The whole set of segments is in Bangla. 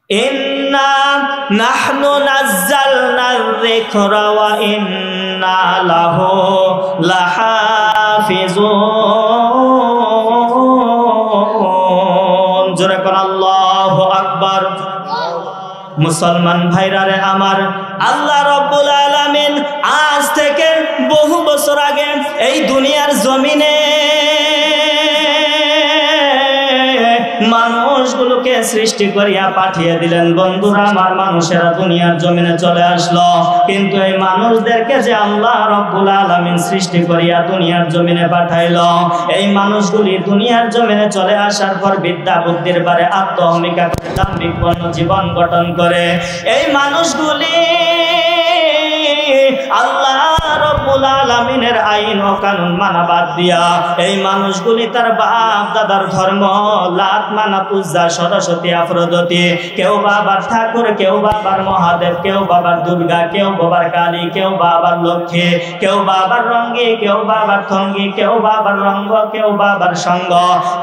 ইন্না নাহনু নাযালনার যিকরা ওয়া ইন্না লাহু লাহাফিজুন। জোরে কোন আল্লাহু আকবার। মুসলমান ভাইরা রে আমার, আল্লাহ রাব্বুল আলামিন আজ থেকে বহু বছর আগে এই দুনিয়ার জমিনে মানুষগুলোকে সৃষ্টি করিয়া পাঠিয়ে দিলেন। বন্ধুরা আমার, মানুষেরা দুনিয়ার জমিনে চলে আসলো, কিন্তু এই মানুষদেরকে যে আল্লাহ রাব্বুল আলামিন সৃষ্টি করিয়া দুনিয়ার জমিনে পাঠাইলো, এই মানুষগুলি দুনিয়ার জমিনে চলে আসার পর বিদ্যা বুদ্ধির বারে আত্মহমিকা করে দাম্ভিক জীবন গঠন করে এই মানুষগুলি আল্লাহ রাব্বুল আলামিনের আইন ও কানুন মানা বাদ দিয়া এই মানুষগুলি তার বাপ দাদার ধর্ম লাত মানা পূজা সরস্বতী আফ্রোদতি, কেউ বাবার ঠাকুর, কেউ বাবার মহাদেব, কেউ বাবার দুর্গা, কেউ বাবার কালী, কেউ বাবার লক্ষ্মী, কেউ বাবার রঙ্গি, কেউ বাবার থঙ্গি, কেউ বাবার রঙ্গ, কেউ বাবার সঙ্গ,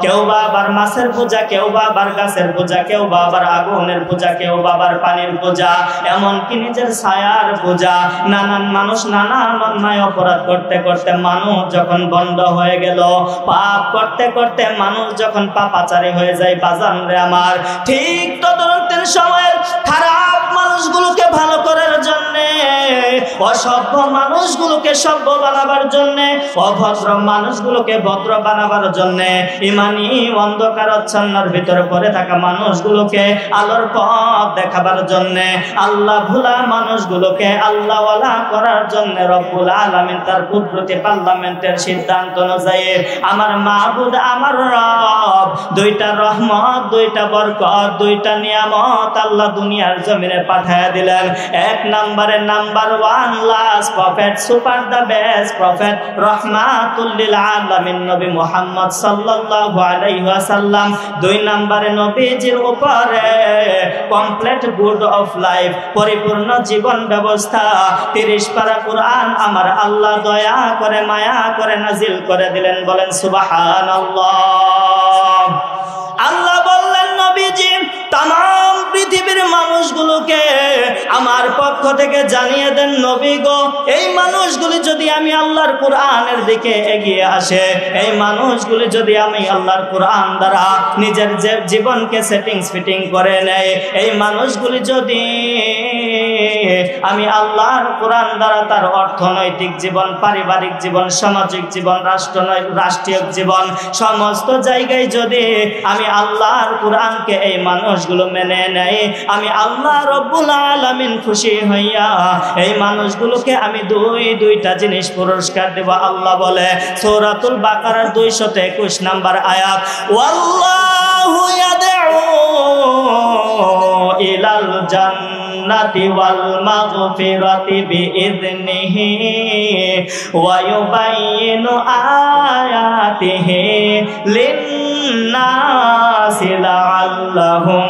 কেউ বাবার মাছের পূজা, কেউ বাবার গাছের পূজা, কেউ বাবার আগুনের পূজা, কেউ বাবার পানির পূজা, এমনকি নিজের ছায়ার পূজা। নানান মানুষ নানান অন্যায় অপরাধ করতে করতে মানুষ যখন বন্ধ হয়ে গেল, পাপ করতে করতে মানুষ যখন পাপাচারী হয়ে যায়, বাজান রে আমার, ঠিক তদন্তের সময় খারাপ মানুষগুলোকে ভালো করার জন্যে, অসভ্য মানুষগুলোকে সভ্য বানাবার জন্যে, অভদ্র মানুষগুলোকে ভদ্র বানাবার জন্যে, ইমানি অন্ধকারাচ্ছন্নের ভিতরে পড়ে থাকা মানুষগুলোকে আলোর পথ দেখাবার জন্যে, আল্লাহ ভোলা মানুষগুলোকে আল্লাহওয়ালা করার জন্য রব্বুল আলামিন তার কুদরতি পার্লামেন্টের সিদ্ধান্ত অনুযায়ী আমার মাহবুদ আমার রব দুইটা রহমত, দুইটা বরকত, দুইটা নিয়ামত আল্লাহ দুনিয়ার জমিনে পাঠায়া দিলেন। এক নম্বরে number one last prophet, super the best prophet, রহমাতুল লিল আলামিন নবী মুহাম্মদ সাল্লাল্লাহু আলাইহি ওয়াসাল্লাম। দুই নম্বরে নবীজির উপরে কমপ্লিট গুড অফ লাইফ, পরিপূর্ণ জীবন ব্যবস্থা, 30 পারা কুরআন আমার আল্লাহ দয়া করে মায়া করে নাজিল করে দিলেন। বলেন সুবহানাল্লাহ। আল্লাহ বললেন নবীজি তামাম পৃথিবীর মানুষগুলোকে আমার পক্ষ থেকে জানিয়ে দেন, নবী গো, এই মানুষগুলি যদি আমি আল্লাহর কোরআনের দিকে এগিয়ে আসে, এই মানুষগুলি যদি আমি আল্লাহর কোরআন দ্বারা নিজের জীবনকে সেটিংস ফিটিং করে নেয়, এই মানুষগুলি যদি আমি আল্লাহর কোরআন দ্বারা তার অর্থনৈতিক জীবন, পারিবারিক জীবন, সামাজিক জীবন, রাষ্ট্রীয় জীবন, সমস্ত জায়গায় যদি আমি আল্লাহর কোরআনকে এই মানুষগুলো মেনে নেয়, আমি আল্লাহ রব্বুল আলামিন খুশি হইয়া এই মানুষগুলোকে আমি দুইটা জিনিস পুরস্কার দেব। আল্লাহ বলে সূরাতুল বাকারার 221 নম্বর আয়াত, ওয়াল্লাহু ইয়াদউ ইলাল জান্নাতি ওয়াল মাগফিরাতি বিইذনিহি ওয়া ইউবাইয়িনু আয়াতিহি লিন-নাসি লাআল্লাহুম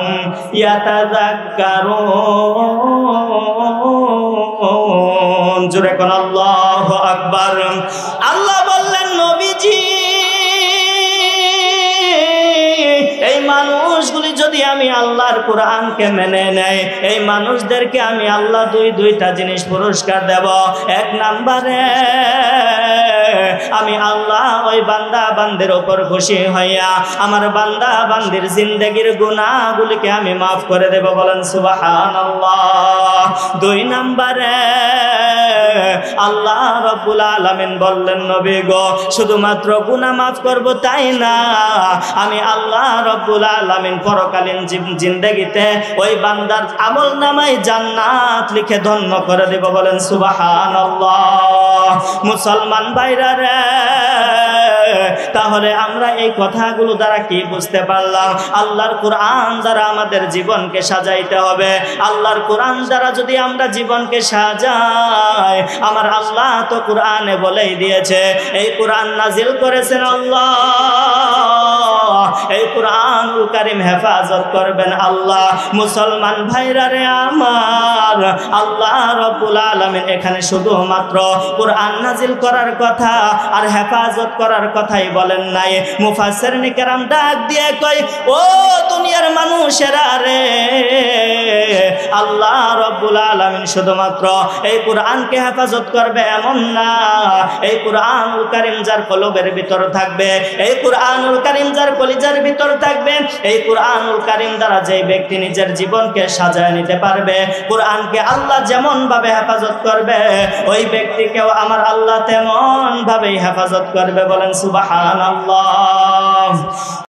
ইয়াতাযাক্কারুন। জোরে কোন আল্লাহু আকবার। আল্লাহ বললেন নবীজি এই মানুষগুলি যদি আমি আল্লাহর কোরআনকে মেনে নেয়, এই মানুষদেরকে আমি আল্লাহ দুইটা জিনিস পুরস্কার দেব। এক নম্বরে আমি আল্লাহ ওই বান্দা বান্দির উপর খুশি হইয়া আমার বান্দা বান্দির জিন্দেগির গুনাহগুলিকে আমি মাফ করে দেব। বলেন সুবহানাল্লাহ। দুই নম্বরে আল্লাহ রাব্বুল আলামিন বললেন নবী গো, শুধুমাত্র গুনাহ মাফ করব তাই না, আমি আল্লাহ রাব্বুল আলামিন পরকালীন জিন্দেগিতে ওই বান্দার আমল নামায় জান্নাত লিখে ধন্য করে দেব। বলেন সুবহানাল্লাহ। মুসলমান ভাইরা রে, তাহলে আমরা এই কথাগুলো দ্বারা কি বুঝতে পারলাম? আল্লাহর কোরআন দ্বারা আমাদের জীবনকে সাজাইতে হবে। আল্লাহর কোরআন দ্বারা যদি আমরা জীবনকে সাজাই, আমার আল্লাহ তো কোরআনে বলেই দিয়েছে, এই কোরআন নাজিল করেছেন আল্লাহ, এই কোরআনুল কারীম হেফাজত করবেন আল্লাহ। মুসলমান ভাইরা রে আমার, আল্লাহ রাব্বুল আলামিন এখানে শুধুমাত্র কোরআন নাজিল করার কথা আর হেফাজত করার কথাই বলেন নাই। মুফাসসিরিন কেরাম ডাক দিয়ে কয়, ও দুনিয়ার মানুষেরা রে, আল্লাহ রব্বুল আলামিন শুধুমাত্র এই কোরআনকে হেফাজত করবে এমন না, এই কোরআনুল কারীম যার কলবের ভিতর থাকবে, এই কোরআনুল কারীম যার কলিজার ভিতর থাকবে, এই কোরআনুল কারীম দ্বারা যে ব্যক্তি নিজের জীবনকে সাজায় নিতে পারবে, কোরআনকে আল্লাহ যেমন ভাবে হেফাজত করবে ওই ব্যক্তিকেও আমার আল্লাহ তেমন ভাবেই হেফাজত করবে। বলেন সুবহানাল্লাহ।